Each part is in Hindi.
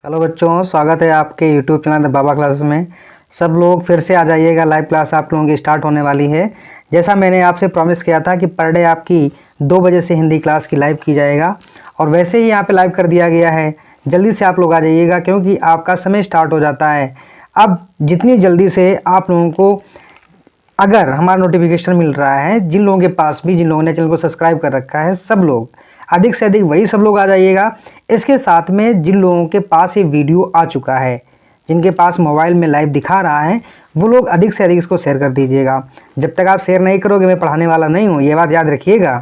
हेलो बच्चों, स्वागत है आपके यूट्यूब चैनल बाबा क्लासेस में। सब लोग फिर से आ जाइएगा, लाइव क्लास आप लोगों की स्टार्ट होने वाली है। जैसा मैंने आपसे प्रॉमिस किया था कि पर डे आपकी 2 बजे से हिंदी क्लास की लाइव की जाएगा, और वैसे ही यहाँ पे लाइव कर दिया गया है। जल्दी से आप लोग आ जाइएगा क्योंकि आपका समय स्टार्ट हो जाता है। अब जितनी जल्दी से आप लोगों को अगर हमारा नोटिफिकेशन मिल रहा है, जिन लोगों के पास भी, जिन लोगों ने चैनल को सब्सक्राइब कर रखा है, सब लोग अधिक से अधिक वही सब लोग आ जाइएगा। इसके साथ में जिन लोगों के पास ये वीडियो आ चुका है, जिनके पास मोबाइल में लाइव दिखा रहा है, वो लोग अधिक से अधिक इसको शेयर कर दीजिएगा। जब तक आप शेयर नहीं करोगे मैं पढ़ाने वाला नहीं हूँ, ये बात याद रखिएगा,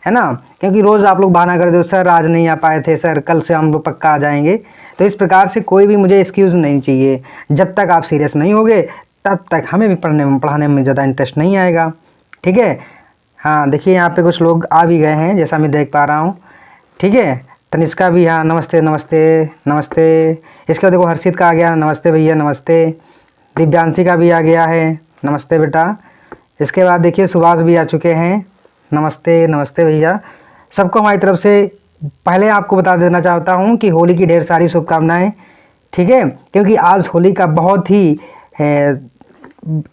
है ना। क्योंकि रोज़ आप लोग बहाना कर दो, सर आज नहीं आ पाए थे, सर कल से हम लोग पक्का आ जाएंगे। तो इस प्रकार से कोई भी मुझे एक्सक्यूज़ नहीं चाहिए। जब तक आप सीरियस नहीं होगे तब तक हमें भी पढ़ाने में ज़्यादा इंटरेस्ट नहीं आएगा, ठीक है। हाँ देखिए, यहाँ पे कुछ लोग आ भी गए हैं जैसा मैं देख पा रहा हूँ, ठीक है। तनिष्का भी, हाँ नमस्ते नमस्ते नमस्ते। इसके बाद देखो हर्षित का आ गया, नमस्ते भैया नमस्ते। दिव्यांशी का भी आ गया है, नमस्ते बेटा। इसके बाद देखिए सुभाष भी आ चुके हैं, नमस्ते नमस्ते भैया। सबको हमारी तरफ से पहले आपको बता देना चाहता हूँ कि होली की ढेर सारी शुभकामनाएँ, ठीक है। क्योंकि आज होली का बहुत ही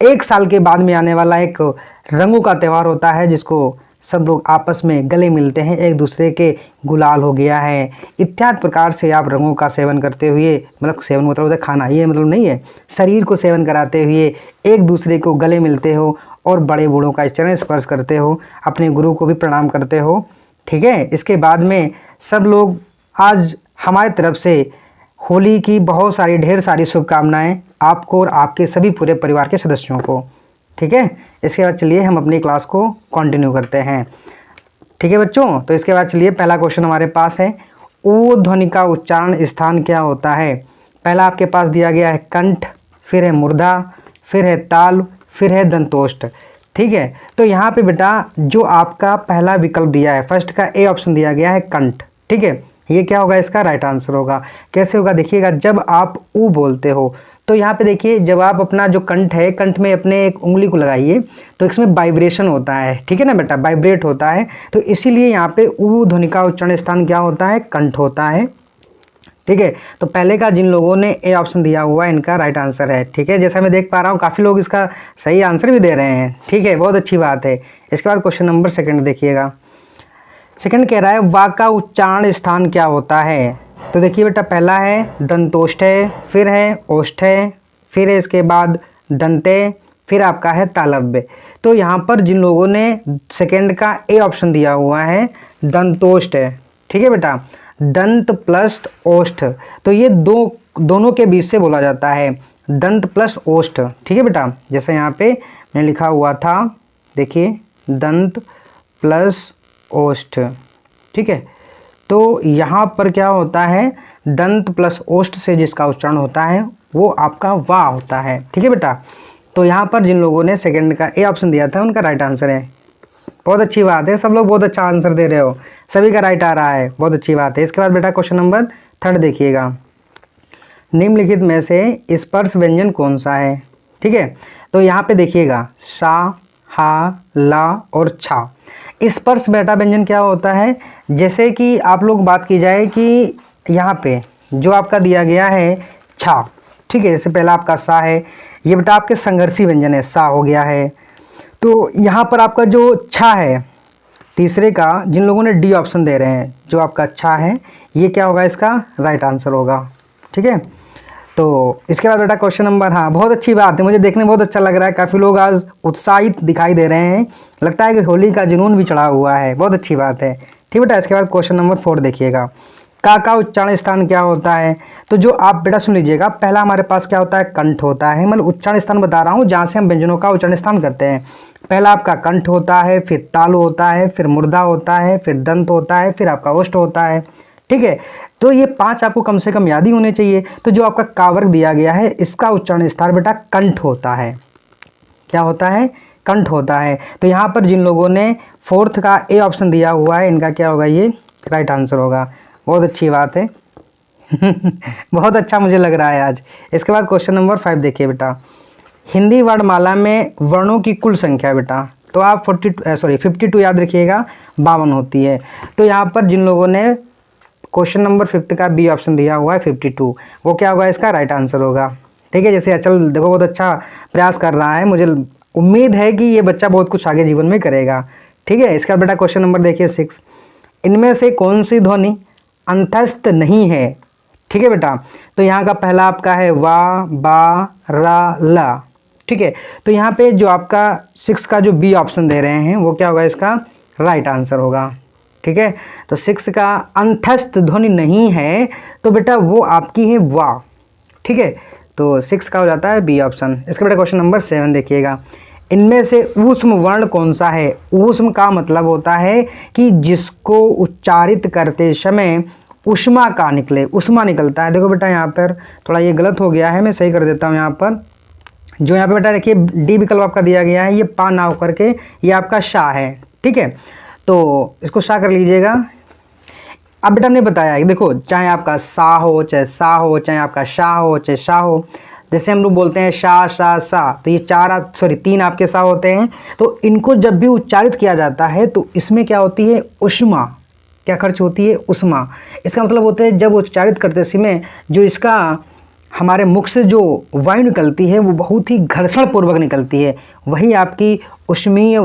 1 साल के बाद में आने वाला एक रंगों का त्यौहार होता है, जिसको सब लोग आपस में गले मिलते हैं, एक दूसरे के गुलाल हो गया है इत्यादि प्रकार से आप रंगों का सेवन करते हुए, मतलब सेवन मतलब होता है खाना, ये मतलब नहीं है, शरीर को सेवन कराते हुए एक दूसरे को गले मिलते हो और बड़े बूढ़ों का चरण स्पर्श करते हो, अपने गुरु को भी प्रणाम करते हो, ठीक है। इसके बाद में सब लोग आज हमारी तरफ से होली की बहुत सारी ढेर सारी शुभकामनाएं आपको और आपके सभी पूरे परिवार के सदस्यों को, ठीक है। इसके बाद चलिए हम अपनी क्लास को कंटिन्यू करते हैं, ठीक है बच्चों। तो इसके बाद चलिए पहला क्वेश्चन हमारे पास है, ऊ ध्वनि का उच्चारण स्थान क्या होता है। पहला आपके पास दिया गया है कंठ, फिर है मूर्धा, फिर है ताल, फिर है दंतोष्ठ, ठीक है। तो यहाँ पे बेटा जो आपका पहला विकल्प दिया है, फर्स्ट का ए ऑप्शन दिया गया है कंठ, ठीक है। ये क्या होगा, इसका राइट आंसर होगा। कैसे होगा देखिएगा, जब आप ऊ बोलते हो तो यहाँ पे देखिए, जब आप अपना जो कंठ है, कंठ में अपने एक उंगली को लगाइए तो इसमें वाइब्रेशन होता है, ठीक है ना बेटा, वाइब्रेट होता है। तो इसीलिए यहाँ पे ऊ ध्वनि का उच्चारण स्थान क्या होता है, कंठ होता है, ठीक है। तो पहले का जिन लोगों ने ए ऑप्शन दिया हुआ है, इनका राइट आंसर है, ठीक है। जैसा मैं देख पा रहा हूँ काफ़ी लोग इसका सही आंसर भी दे रहे हैं, ठीक है, बहुत अच्छी बात है। इसके बाद क्वेश्चन नंबर 2 देखिएगा। सेकंड कह रहा है, वा का उच्चारण स्थान क्या होता है। तो देखिए बेटा, पहला है दंतोष्ठ है, फिर है ओष्ठ है, फिर है इसके बाद दंते, फिर आपका है तालव्य। तो यहाँ पर जिन लोगों ने सेकंड का ए ऑप्शन दिया हुआ है, दंतोष्ठ है, ठीक है बेटा, दंत प्लस ओष्ठ, तो ये दोनों के बीच से बोला जाता है, दंत प्लस ओष्ठ, ठीक है बेटा। जैसे यहाँ पे मैंने लिखा हुआ था, देखिए दंत प्लस ओष्ठ, ठीक है। तो यहाँ पर क्या होता है, दंत प्लस ओष्ठ से जिसका उच्चारण होता है वो आपका वा होता है, ठीक है बेटा। तो यहाँ पर जिन लोगों ने सेकंड का ए ऑप्शन दिया था उनका राइट आंसर है। बहुत अच्छी बात है, सब लोग बहुत अच्छा आंसर दे रहे हो, सभी का राइट आ रहा है, बहुत अच्छी बात है। इसके बाद बेटा क्वेश्चन नंबर 3 देखिएगा, निम्नलिखित में से स्पर्श व्यंजन कौन सा है, ठीक है। तो यहाँ पे देखिएगा, सा, हा, ला और छा। स्पर्श बेटा व्यंजन क्या होता है, जैसे कि आप लोग बात की जाए कि यहाँ पे जो आपका दिया गया है छा, ठीक है। जैसे पहला आपका सा है, ये बेटा आपके संघर्षी व्यंजन है, सा हो गया है। तो यहाँ पर आपका जो छा है, तीसरे का जिन लोगों ने डी ऑप्शन दे रहे हैं, जो आपका छा है ये क्या होगा, इसका राइट आंसर होगा, ठीक है। तो इसके बाद बेटा क्वेश्चन नंबर, हाँ बहुत अच्छी बात है, मुझे देखने में बहुत अच्छा लग रहा है, काफ़ी लोग आज उत्साहित दिखाई दे रहे हैं, लगता है कि होली का जुनून भी चढ़ा हुआ है, बहुत अच्छी बात है, ठीक बेटा। इसके बाद क्वेश्चन नंबर 4 देखिएगा, का उच्चारण स्थान क्या होता है। तो जो आप बेटा सुन लीजिएगा, पहला हमारे पास क्या होता है, कंठ होता है, मतलब उच्चारण स्थान बता रहा हूँ जहाँ से हम व्यंजनों का उच्चारण स्थान करते हैं। पहला आपका कंठ होता है, फिर तालु होता है, फिर मूर्धा होता है, फिर दंत होता है, फिर आपका ओष्ठ होता है, ठीक है। तो ये 5 आपको कम से कम याद ही होने चाहिए। तो जो आपका का वर्ग दिया गया है, इसका उच्चारण स्थान बेटा कंठ होता है, क्या होता है, कंठ होता है। तो यहाँ पर जिन लोगों ने 4th का ए ऑप्शन दिया हुआ है, इनका क्या होगा, ये राइट आंसर होगा, बहुत अच्छी बात है। बहुत अच्छा मुझे लग रहा है आज। इसके बाद क्वेश्चन नंबर 5 देखिए बेटा, हिंदी वर्णमाला में वर्णों की कुल संख्या बेटा, तो आप 52 याद रखिएगा, 52 होती है। तो यहाँ पर जिन लोगों ने क्वेश्चन नंबर 5 का बी ऑप्शन दिया हुआ है 52, वो क्या होगा इसका राइट आंसर होगा। ठीक है, जैसे अचल देखो बहुत अच्छा प्रयास कर रहा है, मुझे उम्मीद है कि ये बच्चा बहुत कुछ आगे जीवन में करेगा। ठीक है, इसका बेटा क्वेश्चन नंबर देखिए 6, इनमें से कौन सी ध्वनि अंतस्थ नहीं है। ठीक है बेटा, तो यहाँ का पहला आपका है वा, बा, रा, ला। ठीक है, तो यहाँ पे जो आपका 6 का जो बी ऑप्शन दे रहे हैं वो क्या होगा इसका राइट आंसर होगा। ठीक है, तो 6 का अंतस्थ ध्वनि नहीं है तो बेटा वो आपकी है वा। ठीक है, तो 6 का हो जाता है बी ऑप्शन। इसका बेटा क्वेश्चन नंबर 7 देखिएगा, इनमें से ऊष्म वर्ण कौन सा है। ऊष्म का मतलब होता है कि जिसको उच्चारित करते समय उष्मा का निकले, उष्मा निकलता है। देखो बेटा यहाँ पर थोड़ा ये गलत हो गया है, मैं सही कर देता हूँ। यहाँ पर जो यहाँ पे बेटा देखिए डी विकल्प आपका दिया गया है, ये पा ना होकर के ये आपका शाह है। ठीक है, तो इसको शाह कर लीजिएगा। अब बेटा हमने बताया कि देखो चाहे आपका सा हो, चाहे सा हो, चाहे आपका शाह हो, चाहे शाह हो, जैसे हम लोग बोलते हैं शाह, शाह, सा, तो ये 3 आपके सा होते हैं। तो इनको जब भी उच्चारित किया जाता है तो इसमें क्या होती है उष्मा, क्या खर्च होती है उष्मा। इसका मतलब होता है जब उच्चारित करते समय जो इसका हमारे मुख से जो वायु निकलती है वो बहुत ही घर्षण पूर्वक निकलती है, वही आपकी उष्मीय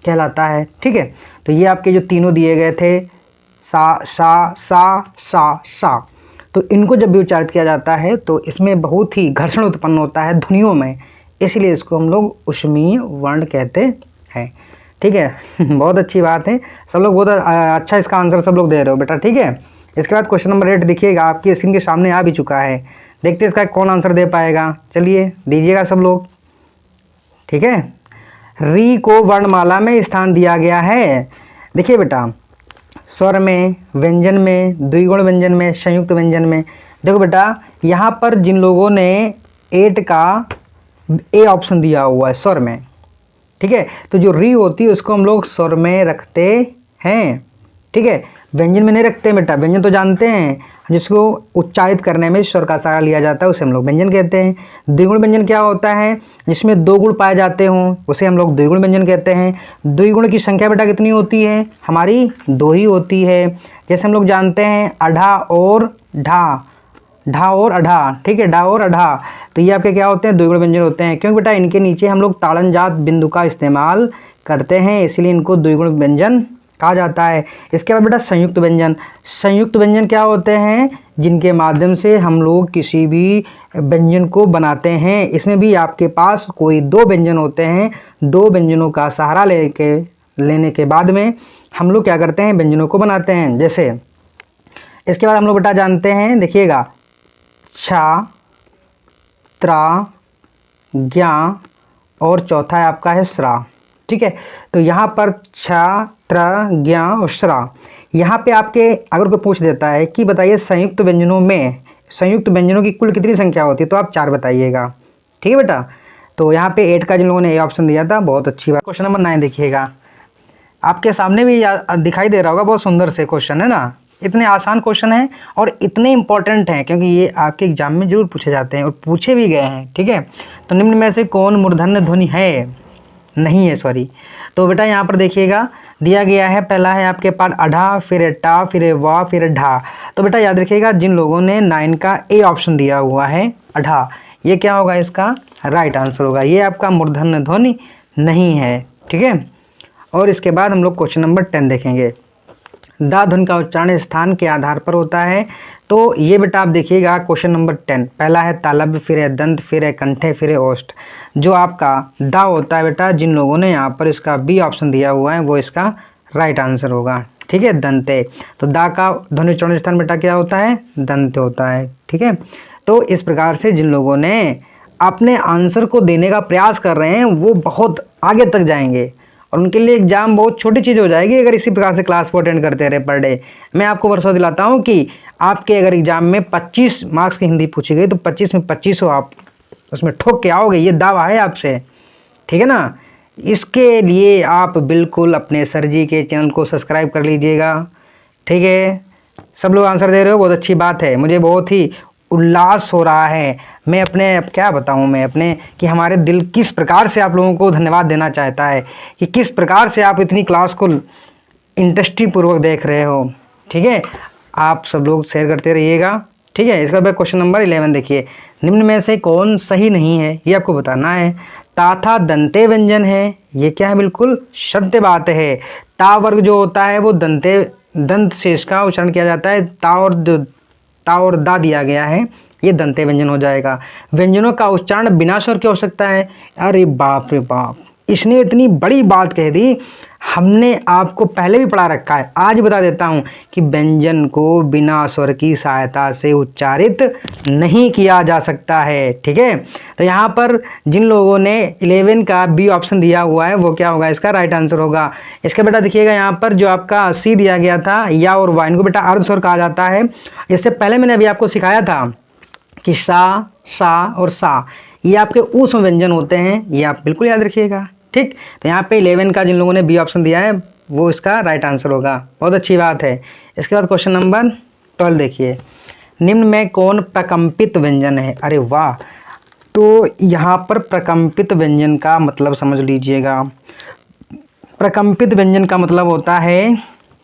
कहलाता है। ठीक है, तो ये आपके जो तीनों दिए गए थे सा, सा, सा, सा, सा, तो इनको जब भी उच्चारित किया जाता है तो इसमें बहुत ही घर्षण उत्पन्न होता है ध्वनियों में, इसलिए इसको हम लोग उष्मीय वर्ण कहते हैं। ठीक है बहुत अच्छी बात है, सब लोग बहुत अच्छा इसका आंसर सब लोग दे रहे हो बेटा। ठीक है, इसके बाद क्वेश्चन नंबर 8 देखिएगा, आपकी स्क्रीन के सामने आ भी चुका है। देखते हैं इसका कौन आंसर दे पाएगा, चलिए दीजिएगा सब लोग। ठीक है, री को वर्णमाला में स्थान दिया गया है। देखिए बेटा स्वर में, व्यंजन में, द्विगुण व्यंजन में, संयुक्त व्यंजन में। देखो बेटा यहाँ पर जिन लोगों ने 8 का ए ऑप्शन दिया हुआ है स्वर में, ठीक है, तो जो री होती है उसको हम लोग स्वर में रखते हैं। ठीक है, व्यंजन में नहीं रखते बेटा, व्यंजन तो जानते हैं जिसको उच्चारित करने में स्वर का सहारा लिया जाता है उसे हम लोग व्यंजन कहते हैं। द्विगुण व्यंजन क्या होता है, जिसमें 2 गुण पाए जाते हों उसे हम लोग द्विगुण व्यंजन कहते हैं। द्विगुण की संख्या बेटा कितनी होती है, हमारी 2 ही होती है। जैसे हम लोग जानते हैं अढ़ा और ढा, ढा और अढ़ा। ठीक है, ढा और अढ़ा, तो ये आपके क्या होते हैं द्विगुण व्यंजन होते हैं, क्योंकि बेटा इनके नीचे हम लोग ताड़नजात बिंदु का इस्तेमाल करते हैं, इसलिए इनको द्विगुण व्यंजन कहा जाता है। इसके बाद बेटा संयुक्त व्यंजन। संयुक्त व्यंजन क्या होते हैं, जिनके माध्यम से हम लोग किसी भी व्यंजन को बनाते हैं। इसमें भी आपके पास कोई 2 व्यंजन होते हैं, 2 व्यंजनों का सहारा लेने के बाद में हम लोग क्या करते हैं व्यंजनों को बनाते हैं। जैसे इसके बाद हम लोग बेटा जानते हैं, देखिएगा छा, त्रा, ज्ञा और चौथा है आपका है श्रा। ठीक है, तो यहाँ पर छा, त्रा, ज्ञा और श्रा। यहाँ पे आपके अगर कोई पूछ देता है कि बताइए संयुक्त व्यंजनों में, संयुक्त व्यंजनों की कुल कितनी संख्या होती है, तो आप 4 बताइएगा। ठीक है बेटा, तो यहाँ पे 8 का जिन लोगों ने ए ऑप्शन दिया था बहुत अच्छी बात। क्वेश्चन नंबर 9 देखिएगा, आपके सामने भी दिखाई दे रहा होगा, बहुत सुंदर से क्वेश्चन है ना, इतने आसान क्वेश्चन हैं और इतने इंपॉर्टेंट हैं क्योंकि ये आपके एग्जाम में जरूर पूछे जाते हैं और पूछे भी गए हैं। ठीक है, तो निम्न में से कौन मूर्धन्य ध्वनि है, नहीं है सॉरी। तो बेटा यहाँ पर देखिएगा दिया गया है, पहला है आपके पास अढ़ा, फिर टा, फिर वा, फिर ढा। तो बेटा याद रखिएगा जिन लोगों ने 9 का ए ऑप्शन दिया हुआ है अढ़ा, ये क्या होगा इसका राइट आंसर होगा, ये आपका मूर्धन्य ध्वनि नहीं है। ठीक है, और इसके बाद हम लोग क्वेश्चन नंबर 10 देखेंगे। दा ध्वनि का उच्चारण स्थान के आधार पर होता है। तो ये बेटा आप देखिएगा क्वेश्चन नंबर 10, पहला है तालव्य, फिर है दंत, फिर है कंठे, फिर है ओष्ठ। जो आपका दा होता है बेटा, जिन लोगों ने यहाँ पर इसका बी ऑप्शन दिया हुआ है वो इसका राइट आंसर होगा। ठीक है, दंते, तो दा का ध्वनि उच्चारण स्थान बेटा क्या होता है, दंत होता है। ठीक है, तो इस प्रकार से जिन लोगों ने अपने आंसर को देने का प्रयास कर रहे हैं वो बहुत आगे तक जाएंगे और उनके लिए एग्जाम बहुत छोटी चीज़ हो जाएगी अगर इसी प्रकार से क्लास को अटेंड करते रहे पर डे। मैं आपको भरोसा दिलाता हूँ कि आपके अगर एग्जाम में 25 मार्क्स की हिंदी पूछी गई तो 25 में 25 आप उसमें ठोक के आओगे, ये दावा है आपसे। ठीक है ना, इसके लिए आप बिल्कुल अपने सर जी के चैनल को सब्सक्राइब कर लीजिएगा। ठीक है, सब लोग आंसर दे रहे हो, बहुत अच्छी बात है, मुझे बहुत ही उल्लास हो रहा है। मैं अपने क्या बताऊं, मैं अपने कि हमारे दिल किस प्रकार से आप लोगों को धन्यवाद देना चाहता है कि किस प्रकार से आप इतनी क्लास को इंटरेस्टिंग पूर्वक देख रहे हो। ठीक है, आप सब लोग शेयर करते रहिएगा, ठीक है। इसके बाद क्वेश्चन नंबर 11 देखिए, निम्न में से कौन सही नहीं है ये आपको बताना है। ता था दंते व्यंजन है, ये क्या है, बिल्कुल सत्य बात है। ता वर्ग जो होता है वो दंत शेष का उच्चारण किया जाता है। ता और दा दिया गया है, ये दंते व्यंजन हो जाएगा। व्यंजनों का उच्चारण बिना स्वर के हो सकता है। अरे बाप रे बाप, इसने इतनी बड़ी बात कह दी, हमने आपको पहले भी पढ़ा रखा है, आज बता देता हूं कि व्यंजन को बिना स्वर की सहायता से उच्चारित नहीं किया जा सकता है, ठीक है। तो यहाँ पर जिन लोगों ने 11 का बी ऑप्शन दिया हुआ है वो क्या होगा, इसका राइट आंसर होगा। इसका बेटा देखिएगा यहाँ पर जो आपका सी दिया गया था, या और वाइन को बेटा अर्ध स्वर कहा जाता है। इससे पहले मैंने अभी आपको सिखाया था कि सा और सा ये आपके ऊष्म व्यंजन होते हैं, ये आप बिल्कुल याद रखिएगा, ठीक। तो यहाँ पे 11 का जिन लोगों ने बी ऑप्शन दिया है वो इसका राइट आंसर होगा, बहुत अच्छी बात है। इसके बाद क्वेश्चन नंबर 12 देखिए, निम्न में कौन प्रकंपित व्यंजन है। अरे वाह, तो यहाँ पर प्रकंपित व्यंजन का मतलब समझ लीजिएगा। प्रकंपित व्यंजन का मतलब होता है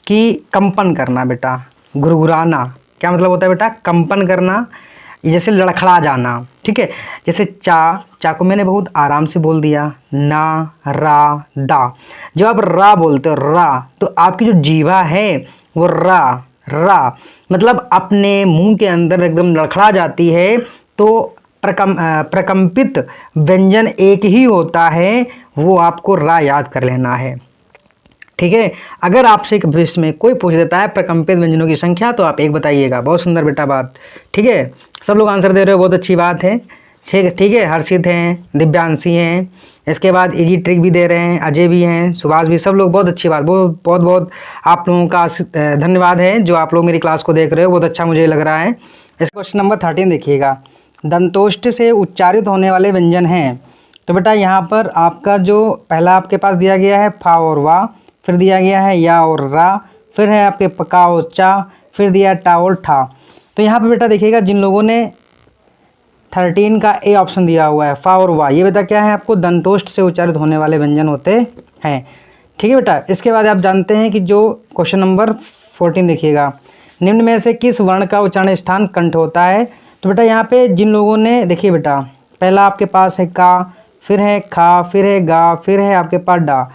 कि कंपन करना बेटा, गुरगुराना। क्या मतलब होता है बेटा, कंपन करना, जैसे लड़खड़ा जाना, ठीक है। जैसे चा को मैंने बहुत आराम से बोल दिया, ना रा दा। जब आप रा बोलते हो रा, तो आपकी जो जीवा है वो रा मतलब अपने मुंह के अंदर एकदम लड़खड़ा जाती है। तो प्रकंपित व्यंजन एक ही होता है, वो आपको रा याद कर लेना है, ठीक है। अगर आपसे एक भविष्य में कोई पूछ देता है प्रकंपित व्यंजनों की संख्या, तो आप एक बताइएगा। बहुत सुंदर बेटा बात, ठीक है। सब लोग आंसर दे रहे हो, बहुत अच्छी बात है, ठीक है। हर्षित हैं, दिव्यांशी हैं, इसके बाद इजी ट्रिक भी दे रहे हैं, अजय भी हैं, सुभाष भी, सब लोग, बहुत अच्छी बात। बहुत बहुत आप लोगों का धन्यवाद है जो आप लोग मेरी क्लास को देख रहे हो, बहुत अच्छा मुझे लग रहा है। इस क्वेश्चन नंबर 13 देखिएगा, दंतोष्ठ से उच्चारित होने वाले व्यंजन हैं। तो बेटा यहाँ पर आपका जो पहला आपके पास दिया गया है फा और वा, फिर दिया गया है या और रा, फिर है आपके पका और चा, फिर दिया टा और ठा। तो यहाँ पे बेटा देखिएगा जिन लोगों ने 13 का ए ऑप्शन दिया हुआ है फा और वा, ये बेटा क्या है, आपको दंतोष्ठ से उच्चारित होने वाले व्यंजन होते हैं, ठीक है बेटा। इसके बाद आप जानते हैं कि जो क्वेश्चन नंबर 14 देखिएगा, निम्न में से किस वर्ण का उच्चारण स्थान कंठ होता है। तो बेटा यहाँ पे जिन लोगों ने, देखिए बेटा पहला आपके पास है का, फिर है खा, फिर है गा, फिर है आपके पास डा।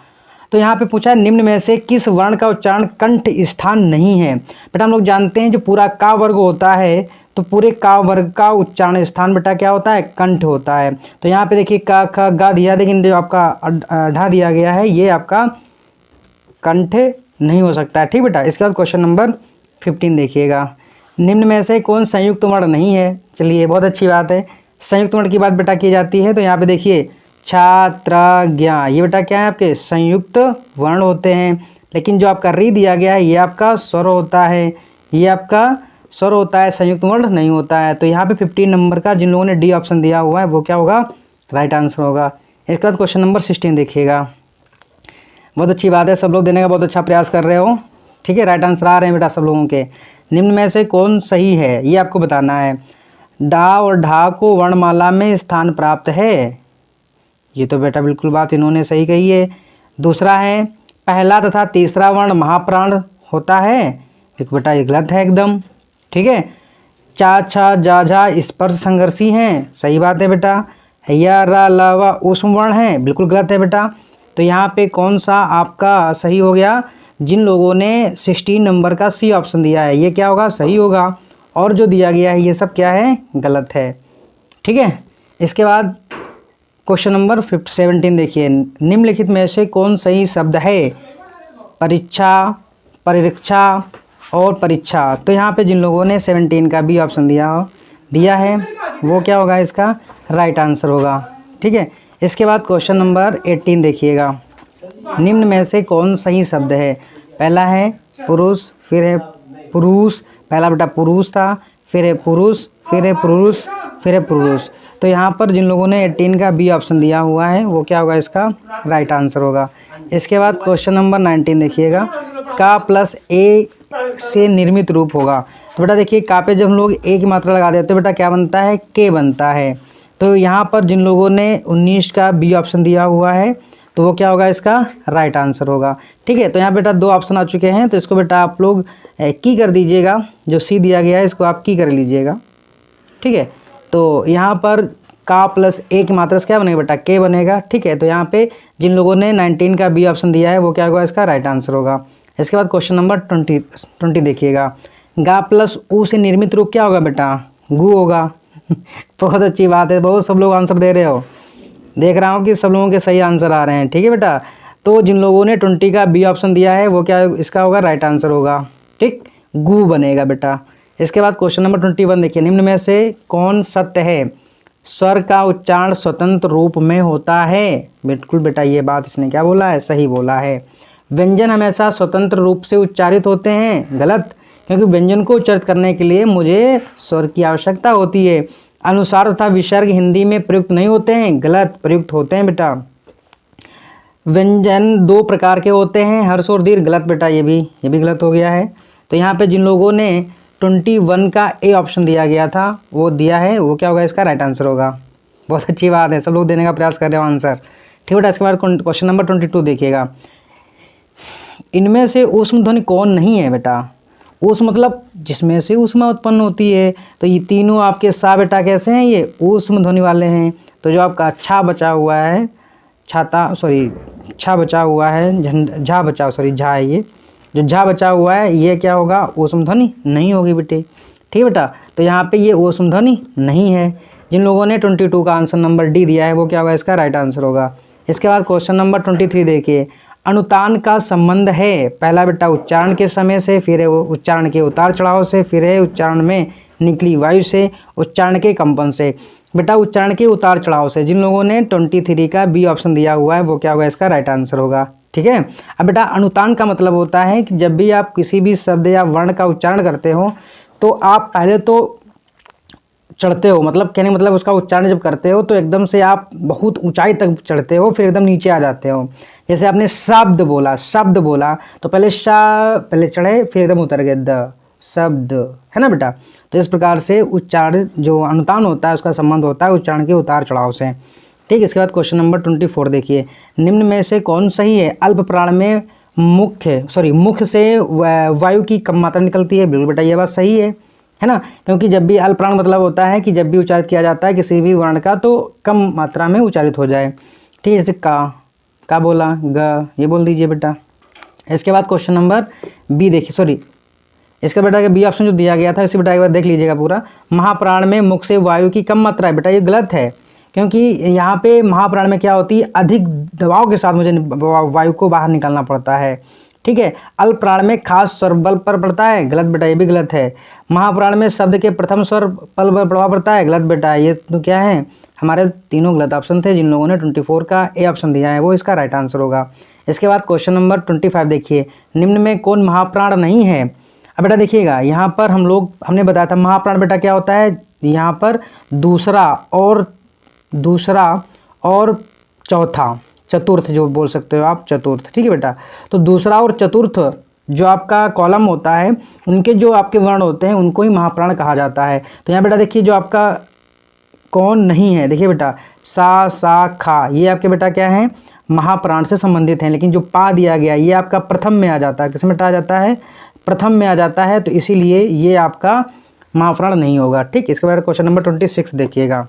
तो यहाँ पे पूछा है निम्न में से किस वर्ण का उच्चारण कंठ स्थान नहीं है। बेटा हम लोग जानते हैं जो पूरा का वर्ग होता है, तो पूरे का वर्ग का उच्चारण स्थान बेटा क्या होता है, कंठ होता है। तो यहाँ पे देखिए का ख गा दिया, लेकिन जो आपका ढा दिया गया है ये आपका कंठ नहीं हो सकता है, ठीक बेटा। इसके बाद क्वेश्चन नंबर 15 देखिएगा, निम्न में से कौन संयुक्त वर्ण नहीं है। चलिए बहुत अच्छी बात है, संयुक्त वर्ण की बात बेटा की जाती है। तो यहाँ पे देखिए छात्र ज्ञा, ये बेटा क्या है, आपके संयुक्त वर्ण होते हैं। लेकिन जो आपका री दिया गया है ये आपका स्वर होता है, ये आपका स्वर होता है, संयुक्त वर्ण नहीं होता है। तो यहाँ पे 15 नंबर का जिन लोगों ने डी ऑप्शन दिया हुआ है वो क्या होगा, राइट आंसर होगा। इसके बाद क्वेश्चन नंबर 16 देखिएगा, बहुत अच्छी बात है, सब लोग देने का बहुत अच्छा प्रयास कर रहे हो, ठीक है। राइट आंसर आ रहे हैं बेटा सब लोगों के। निम्न में से कौन सही है ये आपको बताना है। डा और ढा को वर्णमाला में स्थान प्राप्त है, ये तो बेटा बिल्कुल बात इन्होंने सही कही है। दूसरा है पहला तथा तीसरा वर्ण महाप्राण होता है, एक बेटा ये गलत है एकदम, ठीक है। चा छा जा झा स्पर्श संघर्षी हैं, सही बात है बेटा। या रा ला वा ऊष्म वर्ण है, बिल्कुल गलत है बेटा। तो यहाँ पे कौन सा आपका सही हो गया, जिन लोगों ने 16 नंबर का सी ऑप्शन दिया है ये क्या होगा, सही होगा। और जो दिया गया है ये सब क्या है, गलत है, ठीक है। इसके बाद क्वेश्चन नंबर 17 देखिए, निम्नलिखित में से कौन सही शब्द है। परीक्षा, परिरक्षा और परीक्षा। तो यहाँ पे जिन लोगों ने 17 का बी ऑप्शन दिया है वो क्या होगा, इसका राइट आंसर होगा, ठीक है। इसके बाद क्वेश्चन नंबर 18 देखिएगा, निम्न में से कौन सही शब्द है। पहला है पुरुष, फिर है पुरुष, पहला बेटा पुरुष था, फिर है पुरुष, फिर है पुरुष, फिर है पुरुष। तो यहाँ पर जिन लोगों ने 18 का बी ऑप्शन दिया हुआ है वो क्या होगा, इसका राइट आंसर होगा। इसके बाद क्वेश्चन नंबर 19 देखिएगा, का प्लस ए से निर्मित रूप होगा। तो बेटा देखिए का पे जब हम लोग ए की मात्रा लगा देते हैं बेटा क्या बनता है, के बनता है। तो यहाँ पर जिन लोगों ने 19 का बी ऑप्शन दिया हुआ है तो वो क्या होगा, इसका राइट आंसर होगा। ठीक है, तो यहाँ बेटा 2 ऑप्शन आ चुके हैं, तो इसको बेटा आप लोग की कर दीजिएगा, जो सी दिया गया है इसको आप की कर लीजिएगा। ठीक है, तो यहाँ पर का प्लस ए की मात्रा से क्या बनेगा बेटा, के बनेगा। ठीक है, तो यहाँ पे जिन लोगों ने 19 का बी ऑप्शन दिया है वो क्या होगा, इसका राइट आंसर होगा। इसके बाद क्वेश्चन नंबर 20 देखिएगा। गा प्लस ऊ से निर्मित रूप क्या होगा बेटा, गु होगा। बहुत अच्छी बात है, बहुत सब लोग आंसर दे रहे हो, देख रहा हूँ कि सब लोगों के सही आंसर आ रहे हैं। ठीक है बेटा, तो जिन लोगों ने 20 का बी ऑप्शन दिया है वो क्या इसका होगा, राइट आंसर होगा। ठीक, गु बनेगा बेटा। इसके बाद क्वेश्चन नंबर 21 देखिए, निम्न में से कौन सत्य है, स्वर का उच्चारण स्वतंत्र रूप में होता है। बिल्कुल बेटा, ये बात इसने क्या बोला है, सही बोला है। व्यंजन हमेशा स्वतंत्र रूप से उच्चारित होते हैं, गलत, क्योंकि व्यंजन को उच्चारित करने के लिए मुझे स्वर की आवश्यकता होती है। अनुस्वार तथा विसर्ग हिंदी में प्रयुक्त नहीं होते हैं, गलत, प्रयुक्त होते हैं बेटा। व्यंजन 2 प्रकार के होते हैं, हर्ष और दीर्घ, गलत बेटा, ये भी गलत हो गया है। तो यहाँ पे जिन लोगों ने 21 का ए ऑप्शन दिया गया था वो दिया है, वो क्या होगा, इसका राइट आंसर होगा। बहुत अच्छी बात है, सब लोग देने का प्रयास कर रहे हो आंसर। ठीक बेटा, इसके बाद क्वेश्चन नंबर 22 देखिएगा। इनमें से ऊष्म ध्वनि कौन नहीं है बेटा, ऊष्म मतलब जिसमें से ऊष्मा उत्पन्न होती है। तो ये तीनों आपके सा बेटा कैसे हैं, ये ऊष्म ध्वनि वाले हैं। तो जो आपका छा बचा हुआ है, छा बचा हुआ है, झा बचा, झा है, ये जो झा बचा हुआ है ये क्या होगा, ऊष्म ध्वनि नहीं होगी बेटे। ठीक बेटा, तो यहाँ पे ये ऊष्म ध्वनि नहीं है। जिन लोगों ने 22 का आंसर नंबर डी दिया है वो क्या होगा, इसका राइट आंसर होगा। इसके बाद क्वेश्चन नंबर 23 देखिए। अनुतान का संबंध है, पहला बेटा उच्चारण के समय से, फिर है उच्चारण के उतार चढ़ाव से, फिर है उच्चारण में निकली वायु से, उच्चारण के कंपन से। बेटा उच्चारण के उतार चढ़ाव से जिन लोगों ने 23 का बी ऑप्शन दिया हुआ है वो क्या होगा, इसका राइट आंसर होगा। ठीक है, अब बेटा अनुतान का मतलब होता है कि जब भी आप किसी भी शब्द या वर्ण का उच्चारण करते हो तो आप पहले तो चढ़ते हो, मतलब कहने मतलब उसका उच्चारण जब करते हो तो एकदम से आप बहुत ऊंचाई तक चढ़ते हो, फिर एकदम नीचे आ जाते हो। जैसे आपने शब्द बोला तो पहले पहले चढ़े, फिर एकदम उतर गए, द शब्द, है ना बेटा। तो इस प्रकार से उच्चारण जो अनुतान होता है उसका संबंध होता है उच्चारण के उतार चढ़ाव से। ठीक, इसके बाद क्वेश्चन नंबर 24 देखिए। निम्न में से कौन सही है, अल्प प्राण में मुख से वायु की कम मात्रा निकलती है। बिल्कुल बेटा, ये बात सही है ना, क्योंकि जब भी अल्प प्राण मतलब होता है कि जब भी उच्चारित किया जाता है किसी भी वर्ण का तो कम मात्रा में उच्चारित हो जाए। ठीक है, जैसे का बोला, ग, ये बोल दीजिए बेटा। इसके बाद क्वेश्चन नंबर बी देखिए, इसका बेटा का बी ऑप्शन जो दिया गया था इसी बेटा एक बार देख लीजिएगा पूरा। महाप्राण में मुख से वायु की कम मात्रा है, बेटा ये गलत है, क्योंकि यहाँ पे महाप्राण में क्या होती है, अधिक दबाव के साथ मुझे वायु को बाहर निकालना पड़ता है। ठीक है, अल्प प्राण में खास स्वर बल पर पड़ता है, गलत बेटा, ये भी गलत है। महाप्राण में शब्द के प्रथम स्वर पल पर प्रभाव पड़ता है, गलत बेटा, ये तो क्या है, हमारे तीनों गलत ऑप्शन थे। जिन लोगों ने 24 का ए ऑप्शन दिया है वो इसका राइट आंसर होगा। इसके बाद क्वेश्चन नंबर 25 देखिए। निम्न में कौन महाप्राण नहीं है। अब बेटा देखिएगा, यहाँ पर हमने बताया था महाप्राण बेटा क्या होता है, यहाँ पर दूसरा और चौथा, चतुर्थ जो बोल सकते हो आप, चतुर्थ। ठीक है बेटा, तो दूसरा और चतुर्थ जो आपका कॉलम होता है उनके जो आपके वर्ण होते हैं उनको ही महाप्राण कहा जाता है। तो यहाँ बेटा देखिए जो आपका कौन नहीं है, देखिए बेटा सा खा, ये आपके बेटा क्या है, महाप्राण से संबंधित हैं। लेकिन जो पा दिया गया ये आपका प्रथम में आ जाता है, किस में आ जाता है, प्रथम में आ जाता है, तो इसीलिए ये आपका महाप्राण नहीं होगा। ठीक, इसके बाद क्वेश्चन नंबर 26 देखिएगा।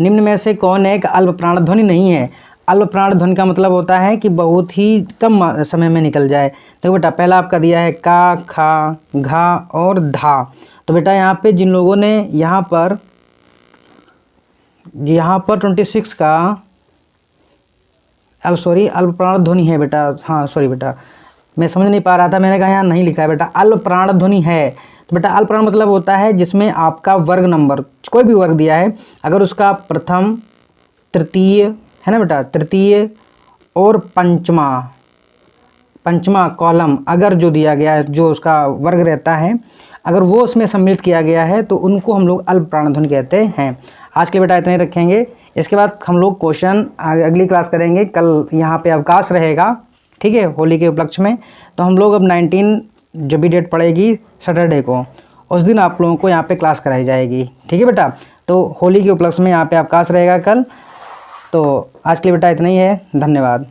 निम्न में से कौन एक अल्प प्राण ध्वनि नहीं है। अल्प प्राण ध्वनि का मतलब होता है कि बहुत ही कम समय में निकल जाए। तो बेटा पहला आपका दिया है का, खा, घा और धा। तो बेटा यहाँ पे जिन लोगों ने यहाँ पर 26 का अल्प प्राण ध्वनि है बेटा, हाँ सॉरी बेटा मैं समझ नहीं पा रहा था, मैंने कहा यहाँ नहीं लिखा है बेटा, अल्प प्राण ध्वनि है। तो बेटा अल्प प्राण मतलब होता है जिसमें आपका वर्ग नंबर कोई भी वर्ग दिया है, अगर उसका प्रथम, तृतीय, है ना बेटा, तृतीय और पंचमा कॉलम अगर जो दिया गया है, जो उसका वर्ग रहता है, अगर वो उसमें सम्मिलित किया गया है तो उनको हम लोग अल्प प्राण ध्वनि कहते हैं। आज के बेटा इतने ही रखेंगे। इसके बाद हम लोग क्वेश्चन अगली क्लास करेंगे। कल यहाँ पे अवकाश रहेगा, ठीक है, होली के उपलक्ष्य में। तो हम लोग अब 19 जब भी डेट पड़ेगी सैटरडे को, उस दिन आप लोगों को यहाँ पे क्लास कराई जाएगी। ठीक है बेटा, तो होली के उपलक्ष्य में यहाँ पे अवकाश रहेगा कल। तो आज के लिए बेटा इतना ही है, धन्यवाद।